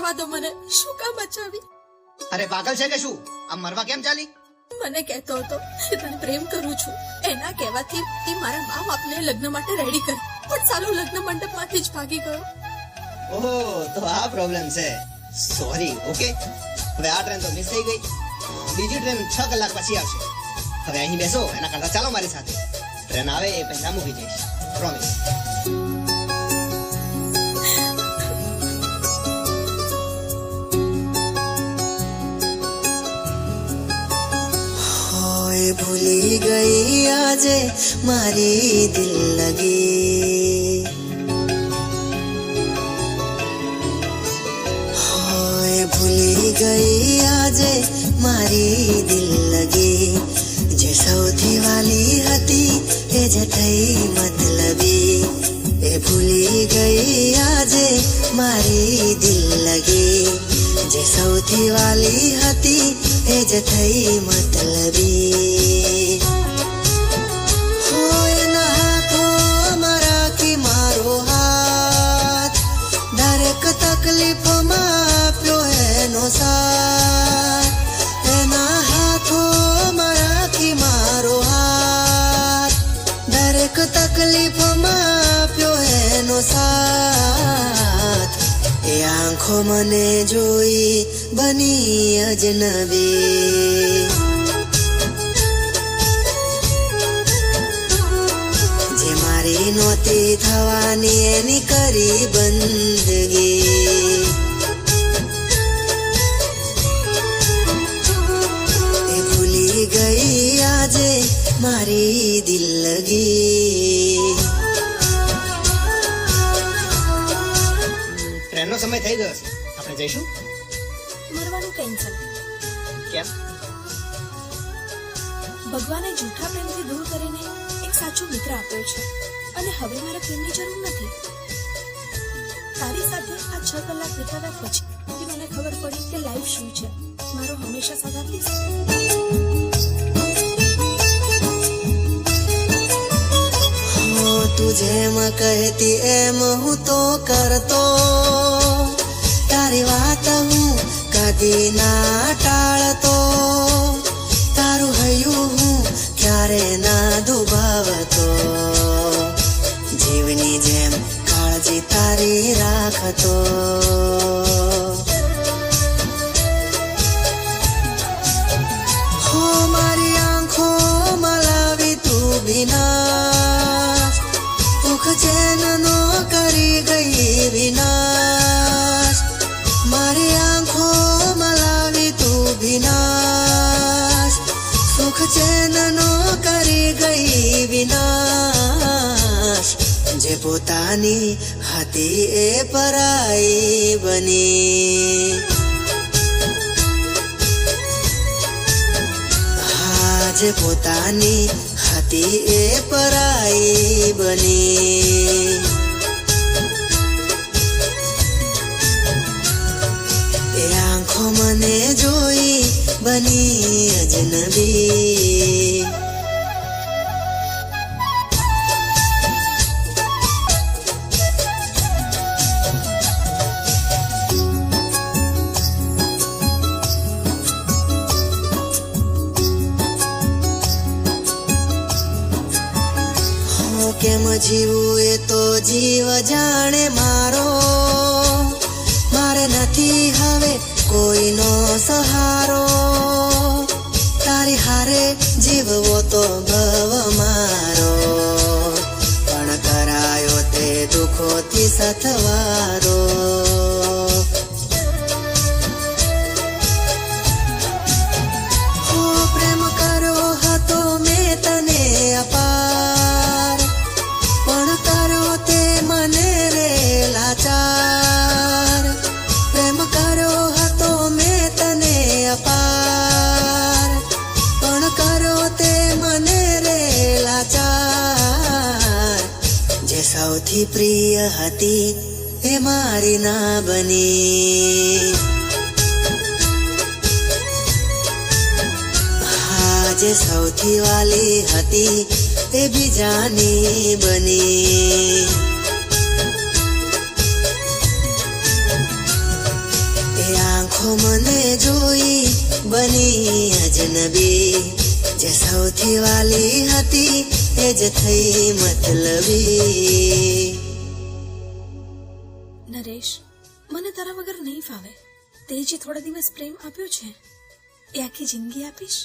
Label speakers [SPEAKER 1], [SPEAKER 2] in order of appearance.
[SPEAKER 1] જવા દો મને, શું કામ બચાવી?
[SPEAKER 2] અરે પાગલ છે કે શું? આમ મરવા કેમ ચાલી?
[SPEAKER 1] મને કહેતો હતો કે તને પ્રેમ કરું છું. એના કહેવાથી એ મારા મા બાપને લગ્ન માટે રેડી કરી, પણ સાલો લગ્ન મંડપમાંથી જ ભાગી ગયો.
[SPEAKER 2] ઓહો, તો આ પ્રોબ્લેમ છે. સોરી. ઓકે, હવે આ ટ્રેન તો મિસ થઈ ગઈ. બીજી ટ્રેન 6 કલાક પછી આવશે. હવે અહીં બેસો, એના કરતા ચાલો મારી સાથે. ટ્રેન આવે એ પહેલા મૂકી જઈશ. પ્રોમિસ.
[SPEAKER 3] भूली गई आजे मारी दिल लगी, होए भूली गई आजे मारी दिल लगी. जे सौથી વાલી હતી એ જ થઈ મતલબી, એ ભૂલી ગઈ આજે મારી દિલ લગી. જે સૌથી વાલી હતી એ જ થઈ મતલબી. હોય ના હાથો મારા કી મારો હાથ, દરેક તકલીફમાં આપ્યો એનો સાથ. એના હાથો મારા કી મારો હાથ, દરેક તકલીફમાં આપ્યો એનો સાથ. એ આંખો મને જોઈ બની અજનબી, જે મારી નહોતી થવાની એની કરી બંદગી. એ ભૂલી ગઈ આજે મારી દિલ લગી.
[SPEAKER 2] ટ્રેનનો સમય થઈ ગયો છે, આપણે જઈશું?
[SPEAKER 1] મરવાનું કેન્સલ.
[SPEAKER 2] કેમ?
[SPEAKER 1] ભગવાને જૂઠા પ્રેમથી દૂર કરીને એક સાચો મિત્ર આપ્યો છે, અને હવે મારે પ્રેમની જરૂર નથી. તારી સાથે આ 6 કલાક વિતાવ્યા પછી મને ખબર પડી કે લાઈફ શું છે. મારો હંમેશા સાથ આપીશ.
[SPEAKER 3] તું જેમ કહેતી એમ હું તો કરતો, તારી વાત હું કદી ના ટાળતો. તારું હૈયું હું ક્યારે ના દુભાવતો, જીવની જેમ કાળજી તારી રાખતો. હો મારી આંખો મલાવી તું વિનાશ, સુખ ચેનનો કરી ગઈ વિનાશ. મારી આંખો મલાવી તું વિનાશ, સુખ ચેનનો કરી ગઈ વિનાશ. જે પોતાની હતી એ પરાઈ બની, હા જે પોતાની હતી એ પરાઈ બની. એ આંખો મને જોઈ બની અજનબી. કેમ જીવું એ તો જીવ જાણે મારો, મારે નથી હવે કોઈનો સહારો. તારી હારે જીવવો તો ભવ મારો, પણ કરાયો તે દુઃખોથી સથવારો. હો પ્રેમ કર્યો હતો મેં તને અપાર, પણ કર્યો તે મને રે લાચાર. પ્રેમ કર્યો હતો મેં તને અપાર, પણ કર્યો તે મને રે લાચાર. જે સૌથી પ્રિય હતી એ મારી ના બની, હા જે સૌથી વાલી હતી એ બીજાની બની. આંખો મને જોઈ બની અજનબી, જે સૌથી વાલી હતી એ જ થઈ મતલબી.
[SPEAKER 1] નરેશ, મને તારા વગર નહીં ફાવે. તે જે થોડા દિવસ પ્રેમ આપ્યો છે એ આખી જિંદગી આપીશ.